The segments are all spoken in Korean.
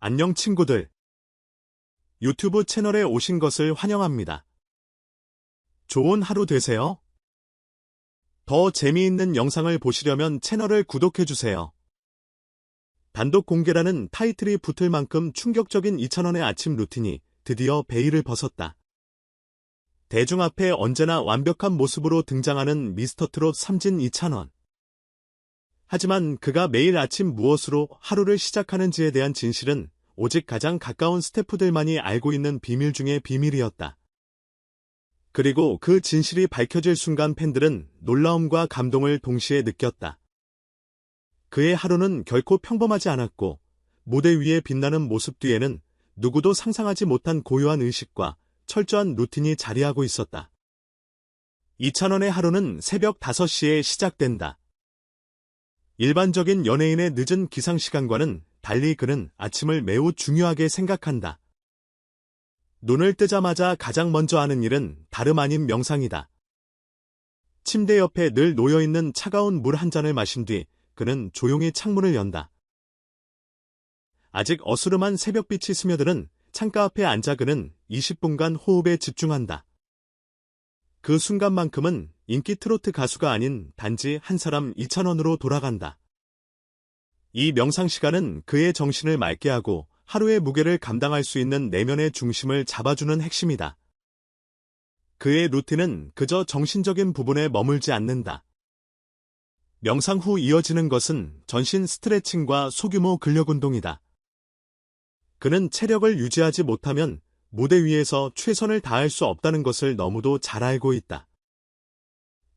안녕 친구들. 유튜브 채널에 오신 것을 환영합니다. 좋은 하루 되세요. 더 재미있는 영상을 보시려면 채널을 구독해주세요. 단독 공개라는 타이틀이 붙을 만큼 충격적인 이찬원의 아침 루틴이 드디어 베일을 벗었다. 대중 앞에 언제나 완벽한 모습으로 등장하는 미스터트롯 3진 이찬원. 하지만 그가 매일 아침 무엇으로 하루를 시작하는지에 대한 진실은 오직 가장 가까운 스태프들만이 알고 있는 비밀 중의 비밀이었다. 그리고 그 진실이 밝혀질 순간 팬들은 놀라움과 감동을 동시에 느꼈다. 그의 하루는 결코 평범하지 않았고, 무대 위에 빛나는 모습 뒤에는 누구도 상상하지 못한 고요한 의식과 철저한 루틴이 자리하고 있었다. 이찬원의 하루는 새벽 5시에 시작된다. 일반적인 연예인의 늦은 기상시간과는 달리 그는 아침을 매우 중요하게 생각한다. 눈을 뜨자마자 가장 먼저 하는 일은 다름 아닌 명상이다. 침대 옆에 늘 놓여있는 차가운 물 한 잔을 마신 뒤 그는 조용히 창문을 연다. 아직 어스름한 새벽빛이 스며드는 창가 앞에 앉아 그는 20분간 호흡에 집중한다. 그 순간만큼은 인기 트로트 가수가 아닌 단지 한 사람 이찬원으로 돌아간다. 이 명상 시간은 그의 정신을 맑게 하고 하루의 무게를 감당할 수 있는 내면의 중심을 잡아주는 핵심이다. 그의 루틴은 그저 정신적인 부분에 머물지 않는다. 명상 후 이어지는 것은 전신 스트레칭과 소규모 근력 운동이다. 그는 체력을 유지하지 못하면 무대 위에서 최선을 다할 수 없다는 것을 너무도 잘 알고 있다.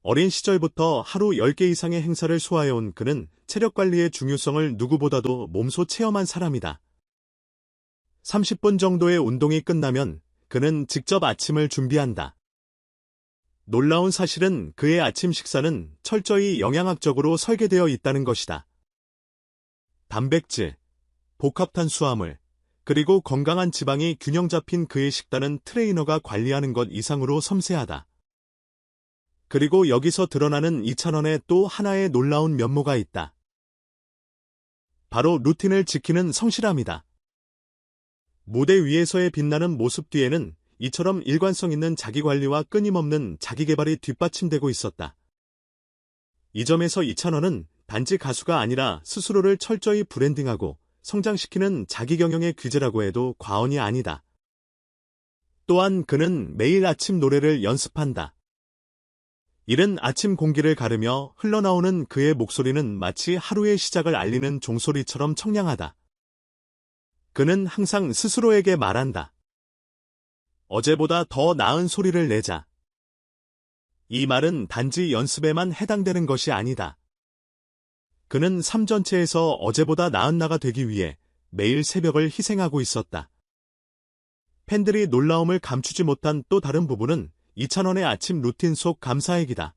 어린 시절부터 하루 10개 이상의 행사를 소화해온 그는 체력 관리의 중요성을 누구보다도 몸소 체험한 사람이다. 30분 정도의 운동이 끝나면 그는 직접 아침을 준비한다. 놀라운 사실은 그의 아침 식사는 철저히 영양학적으로 설계되어 있다는 것이다. 단백질, 복합탄수화물, 그리고 건강한 지방이 균형 잡힌 그의 식단은 트레이너가 관리하는 것 이상으로 섬세하다. 그리고 여기서 드러나는 이찬원의 또 하나의 놀라운 면모가 있다. 바로 루틴을 지키는 성실함이다. 무대 위에서의 빛나는 모습 뒤에는 이처럼 일관성 있는 자기관리와 끊임없는 자기개발이 뒷받침되고 있었다. 이 점에서 이찬원은 단지 가수가 아니라 스스로를 철저히 브랜딩하고 성장시키는 자기경영의 귀재라고 해도 과언이 아니다. 또한 그는 매일 아침 노래를 연습한다. 이른 아침 공기를 가르며 흘러나오는 그의 목소리는 마치 하루의 시작을 알리는 종소리처럼 청량하다. 그는 항상 스스로에게 말한다. 어제보다 더 나은 소리를 내자. 이 말은 단지 연습에만 해당되는 것이 아니다. 그는 삶 전체에서 어제보다 나은 나가 되기 위해 매일 새벽을 희생하고 있었다. 팬들이 놀라움을 감추지 못한 또 다른 부분은 이찬원의 아침 루틴 속 감사얘기다.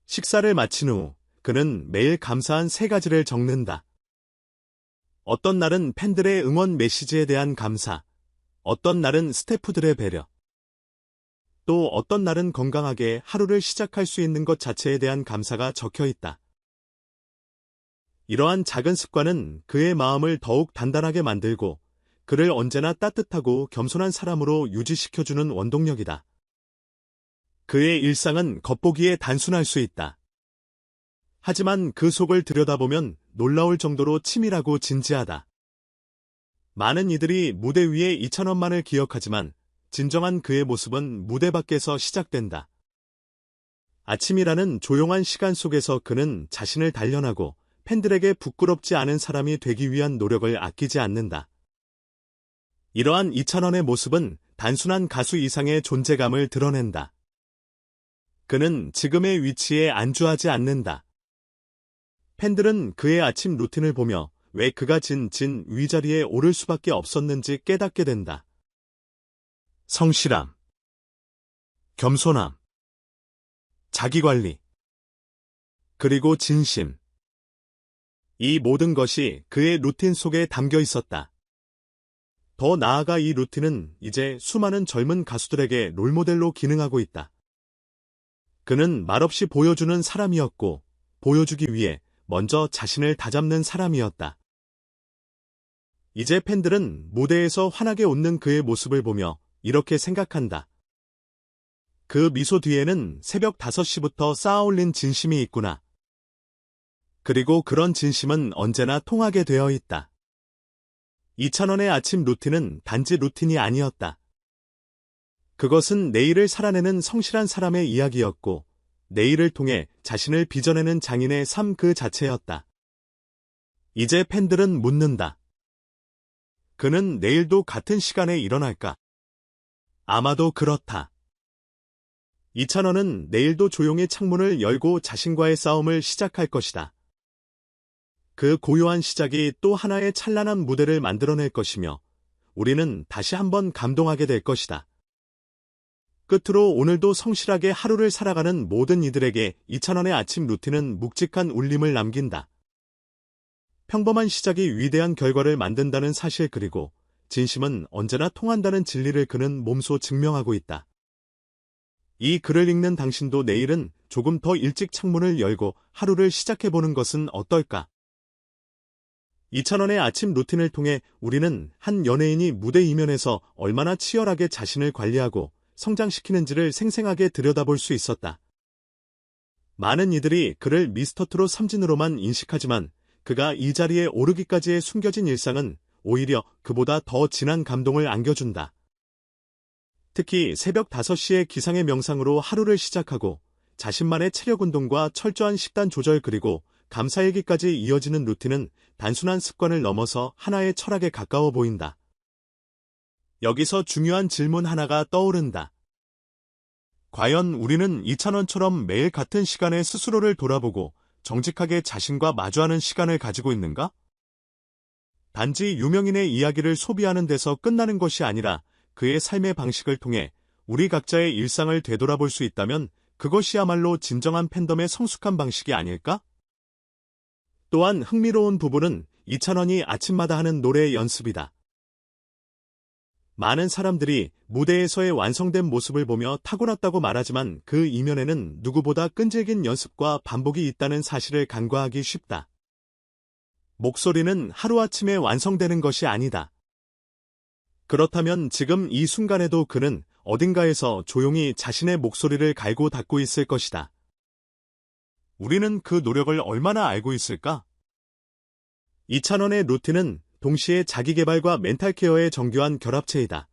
식사를 마친 후 그는 매일 감사한 3가지를 적는다. 어떤 날은 팬들의 응원 메시지에 대한 감사, 어떤 날은 스태프들의 배려, 또 어떤 날은 건강하게 하루를 시작할 수 있는 것 자체에 대한 감사가 적혀 있다. 이러한 작은 습관은 그의 마음을 더욱 단단하게 만들고 그를 언제나 따뜻하고 겸손한 사람으로 유지시켜주는 원동력이다. 그의 일상은 겉보기에 단순할 수 있다. 하지만 그 속을 들여다보면 놀라울 정도로 치밀하고 진지하다. 많은 이들이 무대 위에 이찬원만을 기억하지만 진정한 그의 모습은 무대 밖에서 시작된다. 아침이라는 조용한 시간 속에서 그는 자신을 단련하고 팬들에게 부끄럽지 않은 사람이 되기 위한 노력을 아끼지 않는다. 이러한 이찬원의 모습은 단순한 가수 이상의 존재감을 드러낸다. 그는 지금의 위치에 안주하지 않는다. 팬들은 그의 아침 루틴을 보며 왜 그가 진 위자리에 오를 수밖에 없었는지 깨닫게 된다. 성실함, 겸손함, 자기관리, 그리고 진심. 이 모든 것이 그의 루틴 속에 담겨 있었다. 더 나아가 이 루틴은 이제 수많은 젊은 가수들에게 롤모델로 기능하고 있다. 그는 말없이 보여주는 사람이었고, 보여주기 위해 먼저 자신을 다잡는 사람이었다. 이제 팬들은 무대에서 환하게 웃는 그의 모습을 보며 이렇게 생각한다. 그 미소 뒤에는 새벽 5시부터 쌓아올린 진심이 있구나. 그리고 그런 진심은 언제나 통하게 되어 있다. 이찬원의 아침 루틴은 단지 루틴이 아니었다. 그것은 내일을 살아내는 성실한 사람의 이야기였고, 내일을 통해 자신을 빚어내는 장인의 삶 그 자체였다. 이제 팬들은 묻는다. 그는 내일도 같은 시간에 일어날까? 아마도 그렇다. 이찬원은 내일도 조용히 창문을 열고 자신과의 싸움을 시작할 것이다. 그 고요한 시작이 또 하나의 찬란한 무대를 만들어낼 것이며 우리는 다시 한번 감동하게 될 것이다. 끝으로 오늘도 성실하게 하루를 살아가는 모든 이들에게 이찬원의 아침 루틴은 묵직한 울림을 남긴다. 평범한 시작이 위대한 결과를 만든다는 사실 그리고 진심은 언제나 통한다는 진리를 그는 몸소 증명하고 있다. 이 글을 읽는 당신도 내일은 조금 더 일찍 창문을 열고 하루를 시작해보는 것은 어떨까? 이찬원의 아침 루틴을 통해 우리는 한 연예인이 무대 이면에서 얼마나 치열하게 자신을 관리하고 성장시키는지를 생생하게 들여다볼 수 있었다. 많은 이들이 그를 미스터트롯 삼진으로만 인식하지만 그가 이 자리에 오르기까지의 숨겨진 일상은 오히려 그보다 더 진한 감동을 안겨준다. 특히 새벽 5시의 기상의 명상으로 하루를 시작하고 자신만의 체력 운동과 철저한 식단 조절 그리고 감사일기까지 이어지는 루틴은 단순한 습관을 넘어서 하나의 철학에 가까워 보인다. 여기서 중요한 질문 하나가 떠오른다. 과연 우리는 이찬원처럼 매일 같은 시간에 스스로를 돌아보고 정직하게 자신과 마주하는 시간을 가지고 있는가? 단지 유명인의 이야기를 소비하는 데서 끝나는 것이 아니라 그의 삶의 방식을 통해 우리 각자의 일상을 되돌아볼 수 있다면 그것이야말로 진정한 팬덤의 성숙한 방식이 아닐까? 또한 흥미로운 부분은 이찬원이 아침마다 하는 노래 연습이다. 많은 사람들이 무대에서의 완성된 모습을 보며 타고났다고 말하지만 그 이면에는 누구보다 끈질긴 연습과 반복이 있다는 사실을 간과하기 쉽다. 목소리는 하루아침에 완성되는 것이 아니다. 그렇다면 지금 이 순간에도 그는 어딘가에서 조용히 자신의 목소리를 갈고 닦고 있을 것이다. 우리는 그 노력을 얼마나 알고 있을까? 이찬원의 루틴은 동시에 자기개발과 멘탈 케어의 정교한 결합체이다.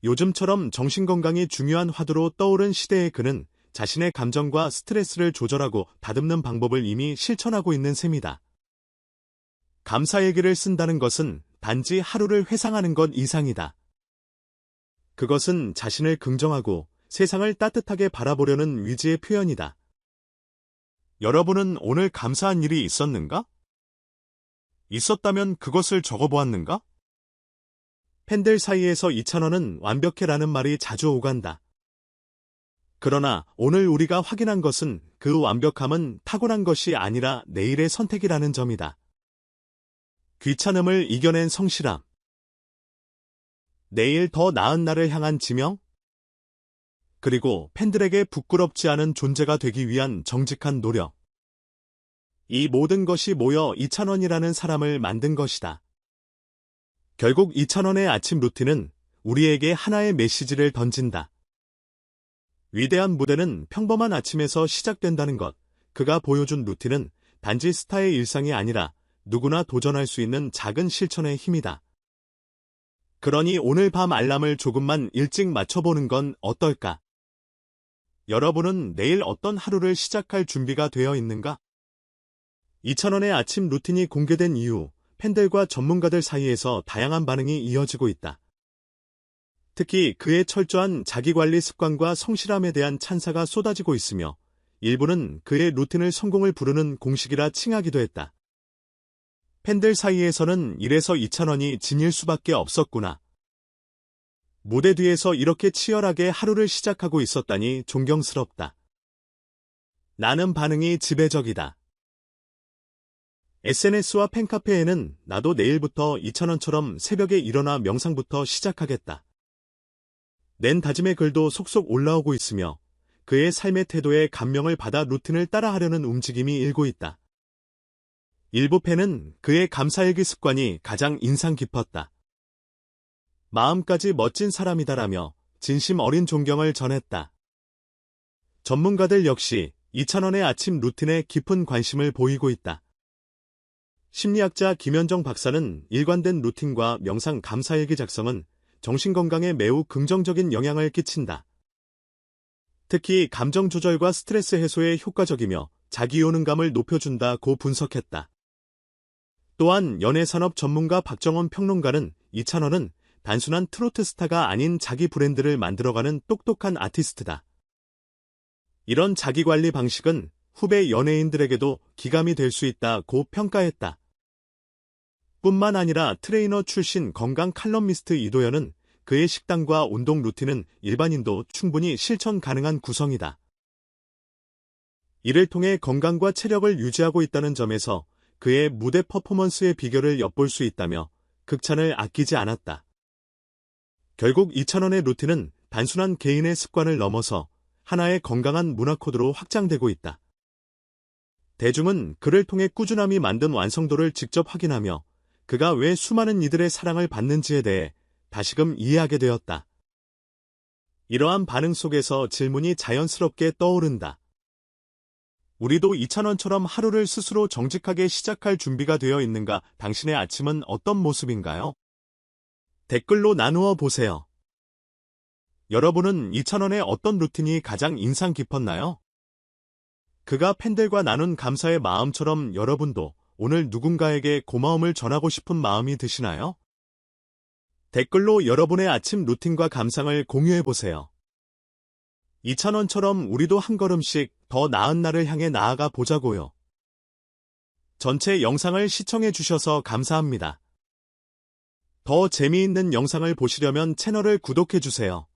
요즘처럼 정신건강이 중요한 화두로 떠오른 시대의 그는 자신의 감정과 스트레스를 조절하고 다듬는 방법을 이미 실천하고 있는 셈이다. 감사일기를 쓴다는 것은 단지 하루를 회상하는 것 이상이다. 그것은 자신을 긍정하고 세상을 따뜻하게 바라보려는 위지의 표현이다. 여러분은 오늘 감사한 일이 있었는가? 있었다면 그것을 적어보았는가? 팬들 사이에서 이찬원은 완벽해라는 말이 자주 오간다. 그러나 오늘 우리가 확인한 것은 그 완벽함은 타고난 것이 아니라 내일의 선택이라는 점이다. 귀찮음을 이겨낸 성실함. 내일 더 나은 날을 향한 지명? 그리고 팬들에게 부끄럽지 않은 존재가 되기 위한 정직한 노력. 이 모든 것이 모여 이찬원이라는 사람을 만든 것이다. 결국 이찬원의 아침 루틴은 우리에게 하나의 메시지를 던진다. 위대한 무대는 평범한 아침에서 시작된다는 것. 그가 보여준 루틴은 단지 스타의 일상이 아니라 누구나 도전할 수 있는 작은 실천의 힘이다. 그러니 오늘 밤 알람을 조금만 일찍 맞춰보는 건 어떨까? 여러분은 내일 어떤 하루를 시작할 준비가 되어 있는가? 이찬원의 아침 루틴이 공개된 이후 팬들과 전문가들 사이에서 다양한 반응이 이어지고 있다. 특히 그의 철저한 자기관리 습관과 성실함에 대한 찬사가 쏟아지고 있으며 일부는 그의 루틴을 성공을 부르는 공식이라 칭하기도 했다. 팬들 사이에서는 이래서 이찬원이 진일 수밖에 없었구나. 무대 뒤에서 이렇게 치열하게 하루를 시작하고 있었다니 존경스럽다. 나는 반응이 지배적이다. SNS와 팬카페에는 나도 내일부터 이찬원처럼 새벽에 일어나 명상부터 시작하겠다. 낸 다짐의 글도 속속 올라오고 있으며 그의 삶의 태도에 감명을 받아 루틴을 따라하려는 움직임이 일고 있다. 일부 팬은 그의 감사일기 습관이 가장 인상 깊었다. 마음까지 멋진 사람이다라며 진심 어린 존경을 전했다. 전문가들 역시 이찬원의 아침 루틴에 깊은 관심을 보이고 있다. 심리학자 김현정 박사는 일관된 루틴과 명상 감사일기 작성은 정신건강에 매우 긍정적인 영향을 끼친다. 특히 감정 조절과 스트레스 해소에 효과적이며 자기효능감을 높여준다고 분석했다. 또한 연예산업 전문가 박정원 평론가는 이찬원은 단순한 트로트 스타가 아닌 자기 브랜드를 만들어가는 똑똑한 아티스트다. 이런 자기관리 방식은 후배 연예인들에게도 기감이 될 수 있다고 평가했다. 뿐만 아니라 트레이너 출신 건강 칼럼니스트 이도현은 그의 식단과 운동 루틴은 일반인도 충분히 실천 가능한 구성이다. 이를 통해 건강과 체력을 유지하고 있다는 점에서 그의 무대 퍼포먼스의 비결을 엿볼 수 있다며 극찬을 아끼지 않았다. 결국 이찬원의 루틴은 단순한 개인의 습관을 넘어서 하나의 건강한 문화 코드로 확장되고 있다. 대중은 그를 통해 꾸준함이 만든 완성도를 직접 확인하며 그가 왜 수많은 이들의 사랑을 받는지에 대해 다시금 이해하게 되었다. 이러한 반응 속에서 질문이 자연스럽게 떠오른다. 우리도 이찬원처럼 하루를 스스로 정직하게 시작할 준비가 되어 있는가? 당신의 아침은 어떤 모습인가요? 댓글로 나누어 보세요. 여러분은 이찬원의 어떤 루틴이 가장 인상 깊었나요? 그가 팬들과 나눈 감사의 마음처럼 여러분도 오늘 누군가에게 고마움을 전하고 싶은 마음이 드시나요? 댓글로 여러분의 아침 루틴과 감상을 공유해보세요. 이찬원처럼 우리도 한 걸음씩 더 나은 날을 향해 나아가 보자고요. 전체 영상을 시청해주셔서 감사합니다. 더 재미있는 영상을 보시려면 채널을 구독해주세요.